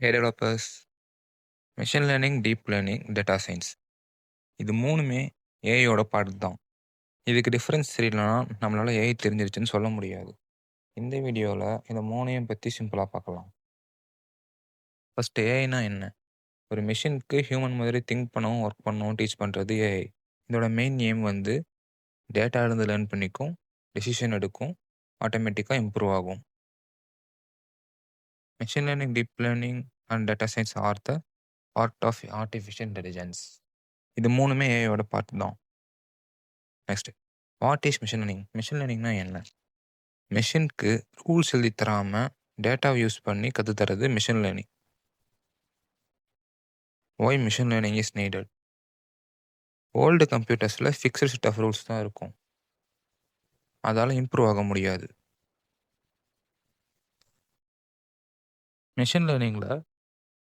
Hey developers, machine learning, deep learning, data science இது மூணுமே ஏஐயோட பார்ட் தான். இதுக்கு டிஃப்ரென்ஸ் தெரியலனா நம்மளால ஏஐ தெரிஞ்சிருச்சுன்னு சொல்ல முடியாது. இந்த வீடியோவில் இந்த மூணையும் பற்றி சிம்பிளாக பார்க்கலாம். ஃபர்ஸ்ட் ஏஐனா என்ன? ஒரு மிஷினுக்கு ஹியூமன் மாதிரி திங்க் பண்ணவும் ஒர்க் பண்ணவும் டீச் பண்ணுறது ஏஐ. இதோட மெயின் எய்ம் வந்து டேட்டா இருந்து லேர்ன் பண்ணிக்கும், டெசிஷன் எடுக்கும், ஆட்டோமேட்டிக்காக இம்ப்ரூவ் ஆகும். Machine learning, deep learning and data science are the part of artificial intelligence. இது மூணுமே ஏஐயோட பார்ட் தான். Next, what is machine learning? மிஷின் லேர்னிங்னா என்ன? மெஷினுக்கு ரூல்ஸ் எழுதி தராமல் டேட்டாவை யூஸ் பண்ணி கற்றுத்தரது machine learning. Why machine learning is needed? Old கம்ப்யூட்டர்ஸில் ஃபிக்ஸட் செட் ஆஃப் ரூல்ஸ் தான் இருக்கும், அதால் இம்ப்ரூவ் ஆக முடியாது. மிஷின் லேர்னிங்கில்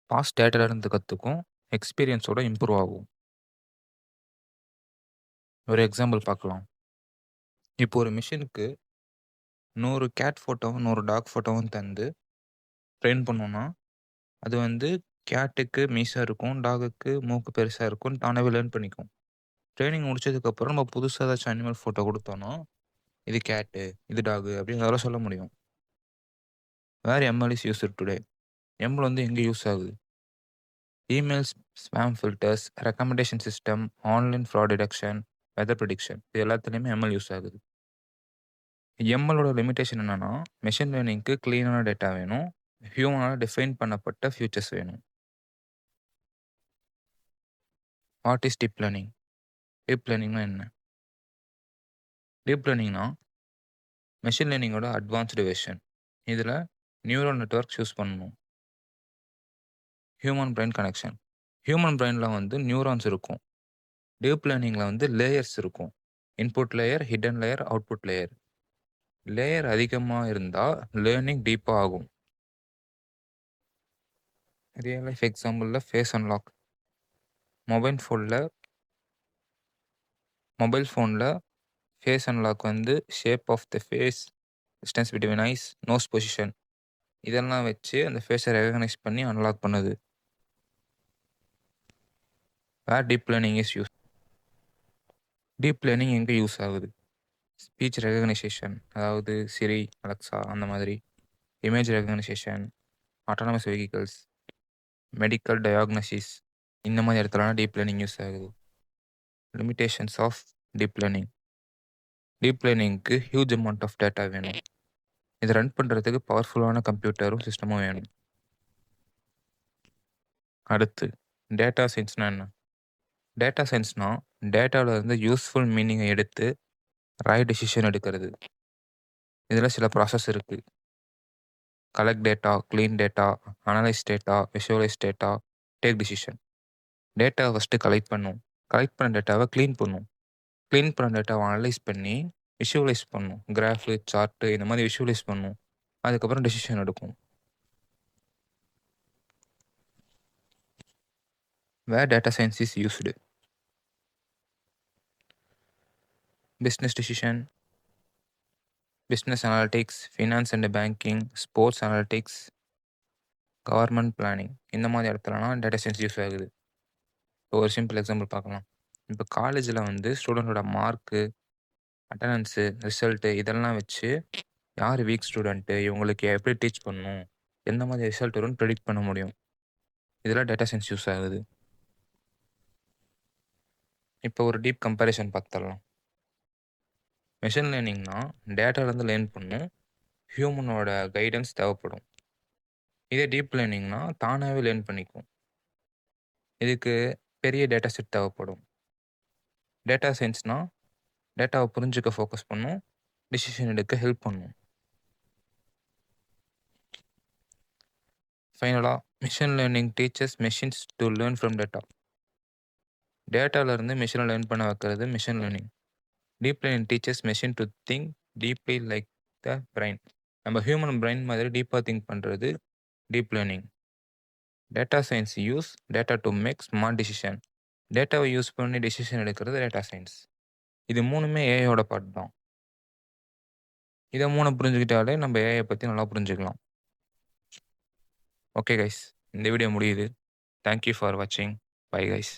பாஸ்ட் டேட்டாலேருந்து கற்றுக்கும், எக்ஸ்பீரியன்ஸோட இம்ப்ரூவ் ஆகும். ஒரு எக்ஸாம்பிள் பார்க்கலாம். இப்போ ஒரு மிஷினுக்கு 100 கேட் ஃபோட்டோவும் 100 டாக் ஃபோட்டோவும் தந்து ட்ரெயின் பண்ணோன்னா அது வந்து கேட்டுக்கு மீசா இருக்கும், டாகுக்கு மூக்கு பெருசாக இருக்கும், தானாகவே லேர்ன் பண்ணிக்கும். ட்ரைனிங் முடிச்சதுக்கப்புறம் நம்ம புதுசாக ஏதாச்சும் அனிமல் ஃபோட்டோ கொடுத்தோன்னா இது கேட்டு, இது டாகு அப்படின்னு அதெல்லாம் சொல்ல முடியும். Where ML is used today? ML வந்து எங்கே யூஸ் ஆகுது? Emails, spam filters, recommendation system, online fraud detection, weather prediction, இது எல்லாத்துலேயுமே எம்எல் யூஸ் ஆகுது. எம்எலோட லிமிடேஷன் என்னென்னா, மெஷின் லேர்னிங்க்கு க்ளீனான டேட்டா வேணும், ஹியூமனால் டிஃபைன் பண்ணப்பட்ட ஃபியூச்சர்ஸ் வேணும். What is deep learning? Deep லேர்னிங்னா என்ன? டீப் லேர்னிங்னா மெஷின் லேர்னிங்கோட அட்வான்ஸ்டு வெர்ஷன். இதில் நியூரல் நெட்வொர்க்ஸ் யூஸ் பண்ணணும். Human brain connection. ஹியூமன் பிரெயினில் வந்து நியூரான்ஸ் இருக்கும். டீப் லேர்னிங்கில் வந்து லேயர்ஸ் இருக்கும். Input layer, hidden layer, output layer. Layer அதிகமாக இருந்தால் லேர்னிங் டீப்பாக ஆகும். ரியல் லைஃப் எக்ஸாம்பிளில் ஃபேஸ் அன்லாக். மொபைல் ஃபோனில் ஃபேஸ் அன்லாக் வந்து shape of the face, distance between eyes, nose position இதெல்லாம் வச்சு அந்த ஃபேஸை ரெகக்னைஸ் பண்ணி அன்லாக் பண்ணுது. Where deep learning is use? Deep learning எங்கே யூஸ் ஆகுது? ஸ்பீச் ரெகக்னைசேஷன், அதாவது சிரி, அலெக்ஸா அந்த மாதிரி. Image recognition, autonomous vehicles, medical diagnosis, இந்த மாதிரி இடத்துலலாம் டீப் லேர்னிங் யூஸ் ஆகுது. Limitations of deep learning. Deep லேர்னிங்க்கு ஹியூஜ் அமௌண்ட் ஆஃப் டேட்டா வேணும். இதை ரன் பண்ணுறதுக்கு பவர்ஃபுல்லான கம்ப்யூட்டரும் சிஸ்டமும் வேணும். அடுத்து, டேட்டா சயின்ஸ்னால் என்ன? டேட்டா சயின்ஸ்னால் டேட்டாவில் இருந்து யூஸ்ஃபுல் மீனிங்கை எடுத்து ரைட் டெசிஷன் எடுக்கிறது. இதில் சில ப்ராசஸ் இருக்குது. Collect data, clean data, analyse data, visualise data, take decision. டேட்டாவை ஃபஸ்ட்டு கலெக்ட் பண்ணும். கலெக்ட் பண்ண டேட்டாவை க்ளீன் பண்ணும். க்ளீன் பண்ண டேட்டாவை அனலைஸ் பண்ணி விஷுவலைஸ் பண்ணும். கிராஃபு, சார்ட்டு இந்த மாதிரி விஷுவலைஸ் பண்ணும். அதுக்கப்புறம் டெசிஷன் எடுக்கும். Where data science is used? Business decision, business analytics, finance and banking, sports analytics, government planning இந்த மாதிரி இடத்துலலாம் டேட்டா சயின்ஸ் யூஸ் ஆகுது. இப்போ ஒரு சிம்பிள் எக்ஸாம்பிள் பார்க்கலாம். இப்போ காலேஜில் வந்து ஸ்டூடெண்ட்டோட மார்க்கு, அட்டண்டன்ஸு, ரிசல்ட்டு இதெல்லாம் வச்சு யார் வீக் ஸ்டூடெண்ட்டு, இவங்களுக்கு எப்படி டீச் பண்ணணும், எந்த மாதிரி ரிசல்ட் வரும்னு ப்ரெடிக்ட் பண்ண முடியும். இதெல்லாம் டேட்டா சயின்ஸ் யூஸ் ஆகுது. இப்போ ஒரு டீப் கம்பேரிசன் பார்த்துடலாம். மெஷின் லேர்னிங்னா டேட்டாலேருந்து லேர்ன் பண்ணும், ஹியூமனோட கைடன்ஸ் தேவைப்படும். இதே டீப் லேர்னிங்னா தானாகவே லேர்ன் பண்ணிக்கும். இதுக்கு பெரிய டேட்டா செட் தேவைப்படும். டேட்டா சயின்ஸ்னால் டேட்டாவை புரிஞ்சுக்க ஃபோக்கஸ் பண்ணும், டிசிஷன் எடுக்க ஹெல்ப் பண்ணும். ஃபைனலாக, machine learning teaches machines to learn from data. டேட்டாவிலேருந்து மிஷினை லேர்ன் பண்ண வைக்கிறது machine learning. Deep learning teaches machine to think deeply like the brain. நம்ம ஹியூமன் பிரைன் மாதிரி டீப்பாக திங்க் பண்ணுறது deep learning. Data science use data to make smart decision. டேட்டாவை use பண்ணி டிசிஷன் எடுக்கிறது டேட்டா சயின்ஸ். இது மூணுமே ஏஐயோட பார்ட் தான். இதை மூணு புரிஞ்சுக்கிட்டாலே நம்ம ஏஐ பற்றி நல்லா புரிஞ்சுக்கலாம். ஓகே கைஸ், இந்த வீடியோ முடியுது. தேங்க் யூ ஃபார் வாட்சிங். Bye guys.